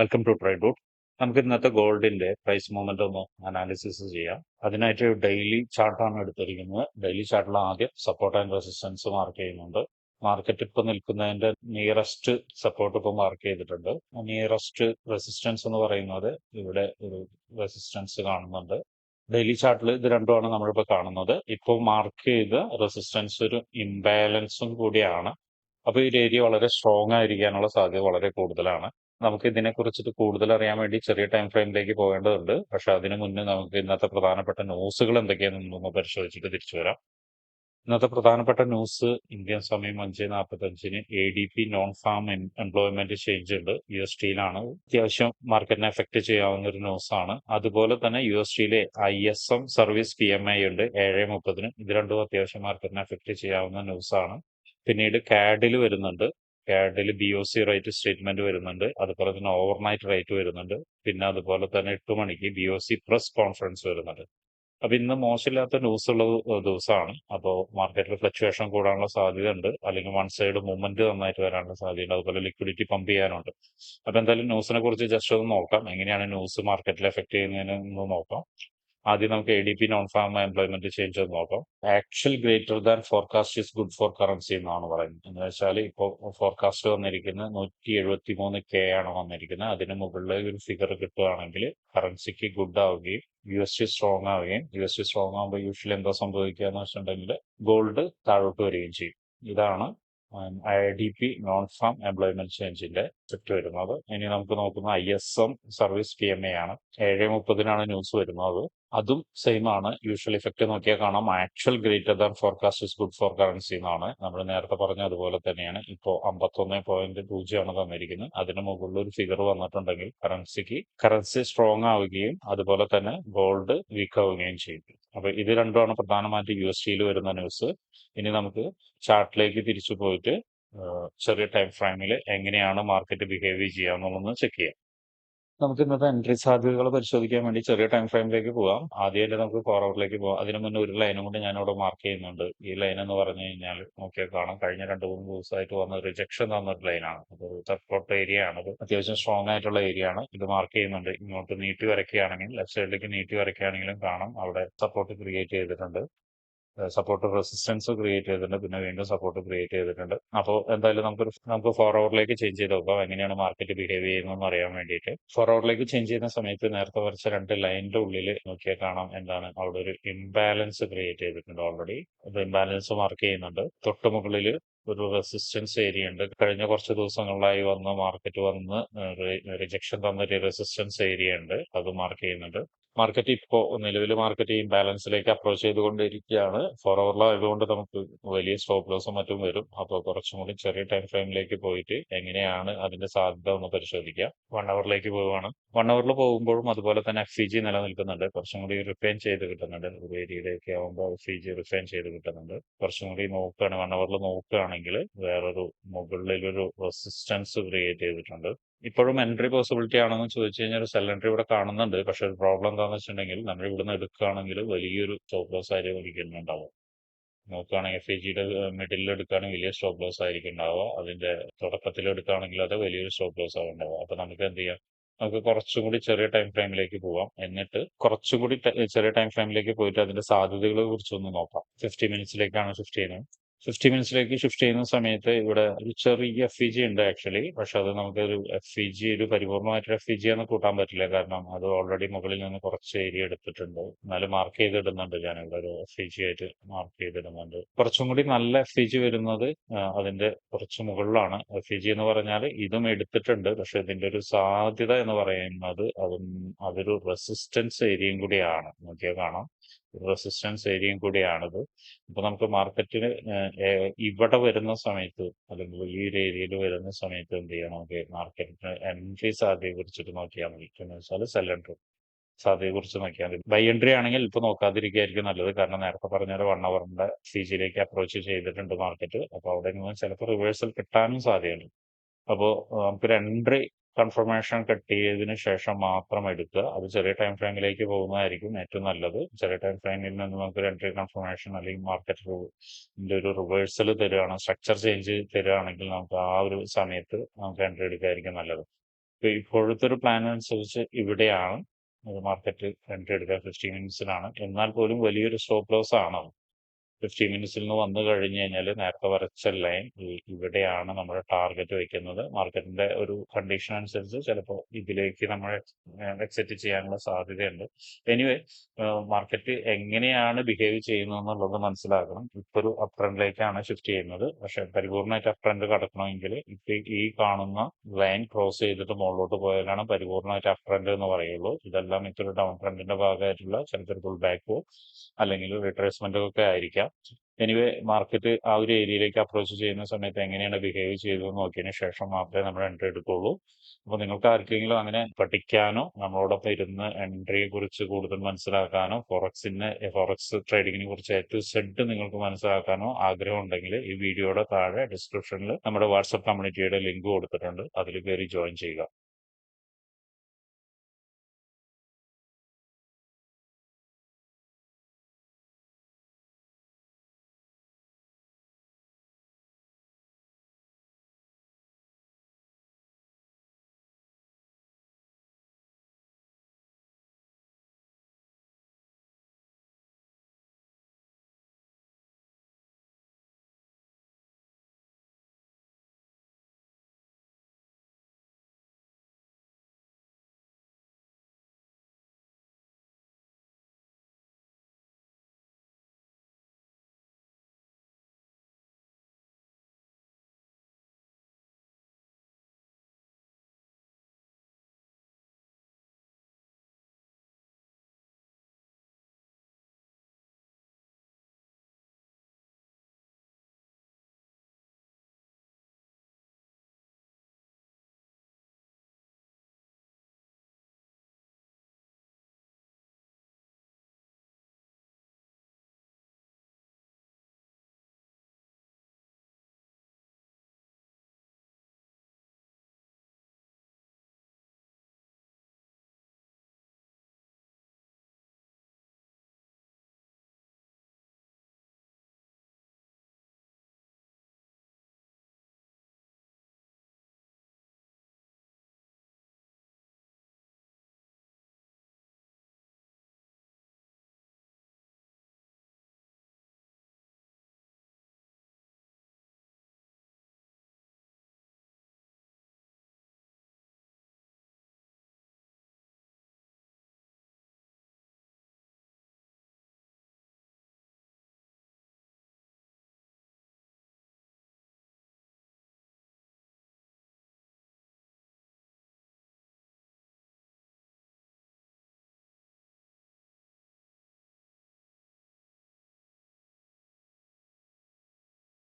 Welcome to trade root. നമുക്ക് ഇന്നത്തെ ഗോൾഡിന്റെ പ്രൈസ് മൂവ്മെന്റ് ഒന്ന് അനാലിസിസ് ചെയ്യാം. അതിനായിട്ട് ഡെയിലി ചാർട്ടാണ് എടുത്തിരിക്കുന്നത്. ഡെയിലി ചാർട്ടിൽ ആദ്യം സപ്പോർട്ട് ആൻഡ് റെസിസ്റ്റൻസ് മാർക്ക് ചെയ്യുന്നുണ്ട്. മാർക്കറ്റ് ഇപ്പൊ നിൽക്കുന്നതിന്റെ നിയറസ്റ്റ് സപ്പോർട്ട് ഇപ്പൊ മാർക്ക് ചെയ്തിട്ടുണ്ട്. നിയറസ്റ്റ് റെസിസ്റ്റൻസ് എന്ന് പറയുന്നത് ഇവിടെ ഒരു റെസിസ്റ്റൻസ് കാണുന്നുണ്ട്. ഡെയിലി ചാർട്ടിൽ ഇത് രണ്ടുമാണ് നമ്മളിപ്പോ കാണുന്നത്. ഇപ്പോൾ മാർക്ക് ചെയ്ത റെസിസ്റ്റൻസ് ഒരു ഇംബാലൻസും കൂടിയാണ്. അപ്പൊ ഈ ഏരിയ വളരെ സ്ട്രോങ് ആയിരിക്കാനുള്ള സാധ്യത വളരെ കൂടുതലാണ്. നമുക്ക് ഇതിനെ കുറിച്ചിട്ട് കൂടുതൽ അറിയാൻ വേണ്ടി ചെറിയ ടൈം ഫ്രെയിമിലേക്ക് പോകേണ്ടതുണ്ട്. പക്ഷെ അതിനു മുന്നേ നമുക്ക് ഇന്നത്തെ പ്രധാനപ്പെട്ട ന്യൂസുകൾ എന്തൊക്കെയാണെന്നൊന്ന് പരിശോധിച്ചിട്ട് തിരിച്ചു വരാം. ഇന്നത്തെ പ്രധാനപ്പെട്ട ന്യൂസ് ഇന്ത്യൻ സമയം 5:45 ADP non farm employment change ഉണ്ട്. USD-യിലാണ്. അത്യാവശ്യം മാർക്കറ്റിനെ എഫക്ട് ചെയ്യാവുന്ന ഒരു ന്യൂസ് ആണ്. അതുപോലെ തന്നെ USD-യിലെ ISM സർവീസ് PMI ഉണ്ട് 7:30. ഇത് രണ്ടും അത്യാവശ്യം മാർക്കറ്റിനെ എഫക്ട് ചെയ്യാവുന്ന ന്യൂസ് ആണ്. പിന്നീട് CAD-ൽ വരുന്നുണ്ട്. CAD-ൽ BOC റേറ്റ് സ്റ്റേറ്റ്മെന്റ് വരുന്നുണ്ട്. അതുപോലെ തന്നെ ഓവർനൈറ്റ് റേറ്റ് വരുന്നുണ്ട്. പിന്നെ അതുപോലെ തന്നെ 8 മണിക്ക് BOC പ്രസ് കോൺഫറൻസ് വരുന്നുണ്ട്. അപ്പൊ ഇന്ന് മോശമില്ലാത്ത ന്യൂസ് ഉള്ള ദിവസമാണ്. അപ്പോൾ മാർക്കറ്റിൽ ഫ്ലക്ച്വേഷൻ കൂടാനുള്ള സാധ്യത ഉണ്ട്, അല്ലെങ്കിൽ വൺ സൈഡ് മൂവ്മെന്റ് നന്നായിട്ട് വരാനുള്ള സാധ്യതയുണ്ട്. അതുപോലെ ലിക്വിഡിറ്റി പമ്പ് ചെയ്യാനുണ്ട്. അപ്പൊ എന്തായാലും ന്യൂസിനെ കുറിച്ച് ജസ്റ്റ് ഒന്ന് നോക്കാം. എങ്ങനെയാണ് ന്യൂസ് മാർക്കറ്റിൽ എഫക്ട് ചെയ്യുന്നതിന് ഒന്ന് നോക്കാം. ആദ്യം നമുക്ക് ADP non farm employment change ഒന്ന് നോക്കാം. Actual greater than forecast is good for currency എന്നാണ് പറയുന്നത്. എന്ന് വെച്ചാൽ ഇപ്പോൾ ഫോർകാസ്റ്റ് വന്നിരിക്കുന്നത് 173K ആണ് വന്നിരിക്കുന്നത്. അതിന് മുകളിൽ ഒരു ഫിഗർ കിട്ടുകയാണെങ്കിൽ കറൻസിക്ക് ഗുഡ് ആവുകയും USD സ്ട്രോങ് ആവുകയും, USD സ്ട്രോങ് ആകുമ്പോൾ യൂഷ്വലി എന്താ സംഭവിക്കുക എന്ന് വെച്ചിട്ടുണ്ടെങ്കിൽ ഗോൾഡ് താഴോട്ട് വരികയും ചെയ്യും. ഇതാണ് IDP നോൺ ഫാം എംപ്ലോയ്മെന്റ് ചേഞ്ചിന്റെ എഫക്ട് വരുന്നത്. ഇനി നമുക്ക് നോക്കുന്ന ISM സർവീസ് PMI ആണ്. 7:30 ന്യൂസ് വരുന്നത്. അതും സെയിം ആണ്. യൂഷ്വൽ ഇഫക്റ്റ് നോക്കിയാൽ കാണാം actual greater than forecast is good for currency എന്നാണ്. നമ്മൾ നേരത്തെ പറഞ്ഞ അതുപോലെ തന്നെയാണ്. ഇപ്പോൾ 51.0 ആണ് തന്നിരിക്കുന്നത്. അതിന് മുകളിൽ ഒരു ഫിഗർ വന്നിട്ടുണ്ടെങ്കിൽ കറൻസി സ്ട്രോങ് ആവുകയും അതുപോലെ തന്നെ ഗോൾഡ് വീക്ക് ആവുകയും ചെയ്യും. അപ്പൊ ഇത് രണ്ടുമാണ് പ്രധാനമായിട്ട് USD-യിൽ വരുന്ന ന്യൂസ്. ഇനി നമുക്ക് ചാർട്ടിലേക്ക് തിരിച്ചു പോയിട്ട് ചെറിയ ടൈം ഫ്രെയിമിൽ എങ്ങനെയാണ് മാർക്കറ്റ് ബിഹേവ് ചെയ്യുക എന്നുള്ളത് ചെക്ക് ചെയ്യാം. നമുക്ക് ഇന്നത്തെ എൻട്രി സാധ്യതകൾ പരിശോധിക്കാൻ വേണ്ടി ചെറിയ ടൈം ഫ്രെയിമിലേക്ക് പോകാം. ആദ്യമായിട്ട് നമുക്ക് ഫോർവേഡിലേക്ക് പോകാം. അതിനു മുന്നേ ഒരു ലൈനും കൂടി ഞാനിവിടെ മാർക്ക് ചെയ്യുന്നുണ്ട്. ഈ ലൈൻ എന്ന് പറഞ്ഞു കഴിഞ്ഞാൽ നോക്കിയാൽ കാണാം കഴിഞ്ഞ 2-3 ദിവസമായിട്ട് വന്ന റിജക്ഷൻ തന്ന ഒരു ലൈനാണ്. അതൊരു സപ്പോർട്ട് ഏരിയ ആണത്. അത്യാവശ്യം സ്ട്രോങ് ആയിട്ടുള്ള ഏരിയ ആണ്. ഇത് മാർക്ക് ചെയ്യുന്നുണ്ട്. ഇങ്ങോട്ട് നീട്ടി വരയ്ക്കുകയാണെങ്കിൽ ലെഫ്റ്റ് സൈഡിലേക്ക് നീട്ടി വരയ്ക്കുകയാണെങ്കിലും കാണാം അവിടെ സപ്പോർട്ട് ക്രിയേറ്റ് ചെയ്തിട്ടുണ്ട്. സപ്പോർട്ട് റെസിസ്റ്റൻസ് ക്രിയേറ്റ് ചെയ്തിട്ടുണ്ട്. പിന്നെ വീണ്ടും സപ്പോർട്ട് ക്രിയേറ്റ് ചെയ്തിട്ടുണ്ട്. അപ്പോൾ എന്തായാലും നമുക്ക് 4 അവറിലേക്ക് ചേഞ്ച് ചെയ്ത് നോക്കാം എങ്ങനെയാണ് മാർക്കറ്റ് ബിഹേവ് ചെയ്യുന്നതെന്ന് അറിയാൻ വേണ്ടിയിട്ട്. 4 അവറിലേക്ക് ചേഞ്ച് ചെയ്യുന്ന സമയത്ത് നേരത്തെ വരച്ച 2 ലൈനിന്റെ ഉള്ളിൽ നോക്കിയാൽ കാണാം എന്താണ് അവിടെ ഒരു ഇംബാലൻസ് ക്രിയേറ്റ് ചെയ്തിട്ടുണ്ട് ഓൾറെഡി. അത് ഇംബാലൻസ് മാർക്ക് ചെയ്യുന്നുണ്ട്. തൊട്ട് മുകളിൽ ഒരു റെസിസ്റ്റൻസ് ഏരിയ ഉണ്ട്. കഴിഞ്ഞ കുറച്ച് ദിവസങ്ങളിലായി മാർക്കറ്റ് വന്ന് റിജക്ഷൻ തന്ന ഒരു റെസിസ്റ്റൻസ് ഏരിയ ഉണ്ട്. അത് മാർക്ക് ചെയ്യുന്നുണ്ട്. മാർക്കറ്റ് ഇപ്പോ നിലവിൽ മാർക്കറ്റ് ഈ ബാലൻസിലേക്ക് അപ്രോച്ച് ചെയ്തുകൊണ്ടിരിക്കുകയാണ്. 4 അവറിലായതുകൊണ്ട് നമുക്ക് വലിയ സ്റ്റോപ്പ് ലോസും മറ്റും വരും. അപ്പോൾ കുറച്ചും കൂടി ചെറിയ ടൈം ഫ്രെയിമിലേക്ക് പോയിട്ട് എങ്ങനെയാണ് അതിന്റെ സാധ്യത ഒന്ന് പരിശോധിക്കാം. 1 അവറിലേക്ക് പോവുകയാണ്. 1 അവറിൽ പോകുമ്പോഴും അതുപോലെ തന്നെ FEG നിലനിൽക്കുന്നുണ്ട്. കുറച്ചും കൂടി റിഫൈൻ ചെയ്ത് കിട്ടുന്നുണ്ട്. ഒരു ഏരിയയിലേക്ക് ആകുമ്പോൾ FEG റിഫൈൻ ചെയ്ത് കിട്ടുന്നുണ്ട്. കുറച്ചും കൂടി നോക്കുകയാണ് 1 അവറിൽ നോക്കുകയാണെങ്കിൽ വേറൊരു മുകളിലൊരു റെസിസ്റ്റൻസ് ക്രിയേറ്റ് ചെയ്തിട്ടുണ്ട്. ഇപ്പോഴും എൻട്രി പോസിബിലിറ്റി ആണെന്ന് ചോദിച്ചു കഴിഞ്ഞാൽ ഒരു സെൽ എൻട്രി ഇവിടെ കാണുന്നുണ്ട്. പക്ഷെ ഒരു പ്രോബ്ലം എന്താണെന്ന് വെച്ചിട്ടുണ്ടെങ്കിൽ നമ്മൾ ഇവിടുന്ന് എടുക്കുകയാണെങ്കിൽ വലിയൊരു സ്റ്റോപ്പ് ലോസ് ആയിരിക്കും ഒരിക്കലുണ്ടാവും. നോക്കുകയാണെങ്കിൽ FEG-യുടെ മിഡിലിൽ എടുക്കുകയാണെങ്കിൽ വലിയ സ്റ്റോപ്പ് ലോസ് ആയിരിക്കും ഉണ്ടാവുക. അതിന്റെ തുടക്കത്തിൽ എടുക്കുകയാണെങ്കിൽ അത് വലിയൊരു സ്റ്റോപ്പ് ലോസ് ആവും ഉണ്ടാവുക. അപ്പൊ നമുക്ക് എന്ത് ചെയ്യാം, നമുക്ക് കുറച്ചും കൂടി ചെറിയ ടൈം ഫ്രെയിമിലേക്ക് പോവാം. എന്നിട്ട് കുറച്ചും കൂടി ചെറിയ ടൈം ഫ്രെയിമിലേക്ക് പോയിട്ട് അതിന്റെ സാധ്യതകളെ കുറിച്ചൊന്ന് നോക്കാം. 50 മിനിറ്റ്സിലേക്കാണ് ഷിഫ്റ്റ് ചെയ്യുന്നത്. 50 മിനിറ്റ്സിലേക്ക് ഷിഫ്റ്റ് ചെയ്യുന്ന സമയത്ത് ഇവിടെ ഒരു ചെറിയ FEG ഉണ്ട് ആക്ച്വലി. പക്ഷെ അത് നമുക്കൊരു FEG ഒരു പരിപൂർണമായിട്ടൊരു FEG എന്ന് കൂട്ടാൻ പറ്റില്ല. കാരണം അത് ഓൾറെഡി മുകളിൽ നിന്ന് കുറച്ച് ഏരിയ എടുത്തിട്ടുണ്ട്. എന്നാലും മാർക്ക് ചെയ്തിടുന്നുണ്ട്. ഞാനിവിടെ ഒരു FEG ആയിട്ട് മാർക്ക് ചെയ്തിടുന്നുണ്ട്. കുറച്ചും കൂടി നല്ല FEG വരുന്നത് അതിന്റെ കുറച്ച് മുകളിലാണ്. FEG എന്ന് പറഞ്ഞാൽ ഇതും എടുത്തിട്ടുണ്ട്. പക്ഷെ ഇതിന്റെ ഒരു സാധ്യത എന്ന് പറയുന്നത് അതൊരു റെസിസ്റ്റൻസ് ഏരിയയും കൂടിയാണ്. നോക്കിയാൽ കാണാം റെസിസ്റ്റൻസ് ഏരിയയും കൂടിയാണിത്. അപ്പൊ നമുക്ക് മാർക്കറ്റിന് ഇവിടെ വരുന്ന സമയത്ത് അല്ലെങ്കിൽ ഈ ഒരു ഏരിയയിൽ വരുന്ന സമയത്ത് എന്ത് ചെയ്യാം, നമുക്ക് മാർക്കറ്റിന് എൻട്രി സാധ്യതയെ കുറിച്ചിട്ട് നോക്കിയാൽ മതി. എന്ന് വെച്ചാൽ സെൽ എൻട്രി സാധ്യതയെ കുറിച്ച് നോക്കിയാൽ മതി. ബൈ എൻട്രി ആണെങ്കിൽ ഇപ്പൊ നോക്കാതിരിക്കുകയായിരിക്കും നല്ലത്. കാരണം നേരത്തെ പറഞ്ഞ ഒരു 1 അവറിന്റെ FEG-യിലേക്ക് അപ്രോച്ച് ചെയ്തിട്ടുണ്ട് മാർക്കറ്റ്. അപ്പൊ അവിടെ നിന്ന് ചിലപ്പോൾ റിവേഴ്സൽ കിട്ടാനും സാധ്യതയുണ്ട്. അപ്പോൾ നമുക്കൊരു എൻട്രി കൺഫർമേഷൻ കിട്ടിയതിന് ശേഷം മാത്രം എടുക്കുക. അത് ചെറിയ ടൈം ഫ്രെയിമിലേക്ക് പോകുന്നതായിരിക്കും ഏറ്റവും നല്ലത്. ചെറിയ ടൈം ഫ്രെയിമിൽ നിന്ന് നമുക്കൊരു എൻട്രി കൺഫർമേഷൻ അല്ലെങ്കിൽ മാർക്കറ്റിന്റെ ഒരു റിവേഴ്സൽ തരികയാണ്, സ്ട്രക്ചർ ചേഞ്ച് തരികയാണെങ്കിൽ നമുക്ക് ആ ഒരു സമയത്ത് നമുക്ക് എൻട്രി എടുക്കുകയായിരിക്കും നല്ലത്. ഇപ്പോഴത്തെ ഒരു പ്ലാൻ അനുസരിച്ച് ഇവിടെയാണ് മാർക്കറ്റ് എൻട്രി എടുക്കുക 15 മിനിറ്റ്സിലാണ്. എന്നാൽ പോലും വലിയൊരു സ്റ്റോപ്പ് ലോസ് ആണ്. 15 മിനിറ്റ്സിൽ നിന്ന് വന്നു കഴിഞ്ഞ് കഴിഞ്ഞാൽ നേരത്തെ വരച്ച ലൈൻ ഇവിടെയാണ് നമ്മൾ ടാർഗറ്റ് വെക്കുന്നത്. മാർക്കറ്റിന്റെ ഒരു കണ്ടീഷൻ അനുസരിച്ച് ചിലപ്പോൾ ഇതിലേക്ക് നമ്മൾ എക്സിറ്റ് ചെയ്യാനുള്ള സാധ്യതയുണ്ട്. എനിവേ മാർക്കറ്റ് എങ്ങനെയാണ് ബിഹേവ് ചെയ്യുന്നത് എന്നുള്ളത് മനസ്സിലാക്കണം. ഇപ്പൊ ഒരു അപ് ട്രെൻഡിലേക്കാണ് ഷിഫ്റ്റ് ചെയ്യുന്നത്. പക്ഷെ പരിപൂർണ്ണമായിട്ട് അപ് ട്രെൻഡ് കടക്കണമെങ്കിൽ ഇപ്പൊ ഈ കാണുന്ന ലൈൻ ക്രോസ് ചെയ്തിട്ട് മുകളിലോട്ട് പോയാലാണ് പരിപൂർണ്ണമായിട്ട് അപ് ട്രെൻഡ് എന്ന് പറയുള്ളൂ. ഇതെല്ലാം ഇതൊരു ഡൗൺ ട്രെൻഡിന്റെ ഭാഗമായിട്ടുള്ള ചിലപ്പോൾ പുൾ ബാക്കോ അല്ലെങ്കിൽ റിട്രേസ്മെന്റോ ഒക്കെ ആയിരിക്കാം. എനിവേ മാർക്കറ്റ് ആ ഒരു ഏരിയയിലേക്ക് അപ്രോച്ച് ചെയ്യുന്ന സമയത്ത് എങ്ങനെയാണ് ബിഹേവ് ചെയ്തതെന്ന് നോക്കിയതിന് ശേഷം മാത്രമേ നമ്മൾ എൻട്രി എടുക്കുള്ളൂ. അപ്പോൾ നിങ്ങൾക്ക് ആർക്കെങ്കിലും അങ്ങനെ പഠിക്കാനോ നമ്മളോടൊപ്പം ഇരുന്ന് എൻട്രിയെ കുറിച്ച് കൂടുതൽ മനസ്സിലാക്കാനോ ഫോറക്സ് ട്രേഡിങ്ങിനെ കുറിച്ച് A to Z നിങ്ങൾക്ക് മനസ്സിലാക്കാനോ ആഗ്രഹം ഉണ്ടെങ്കിൽ ഈ വീഡിയോയുടെ താഴെ ഡിസ്ക്രിപ്ഷനിൽ നമ്മുടെ വാട്സപ്പ് കമ്മ്യൂണിറ്റിയുടെ ലിങ്ക് കൊടുത്തിട്ടുണ്ട്. അതിൽ കയറി ജോയിൻ ചെയ്യുക.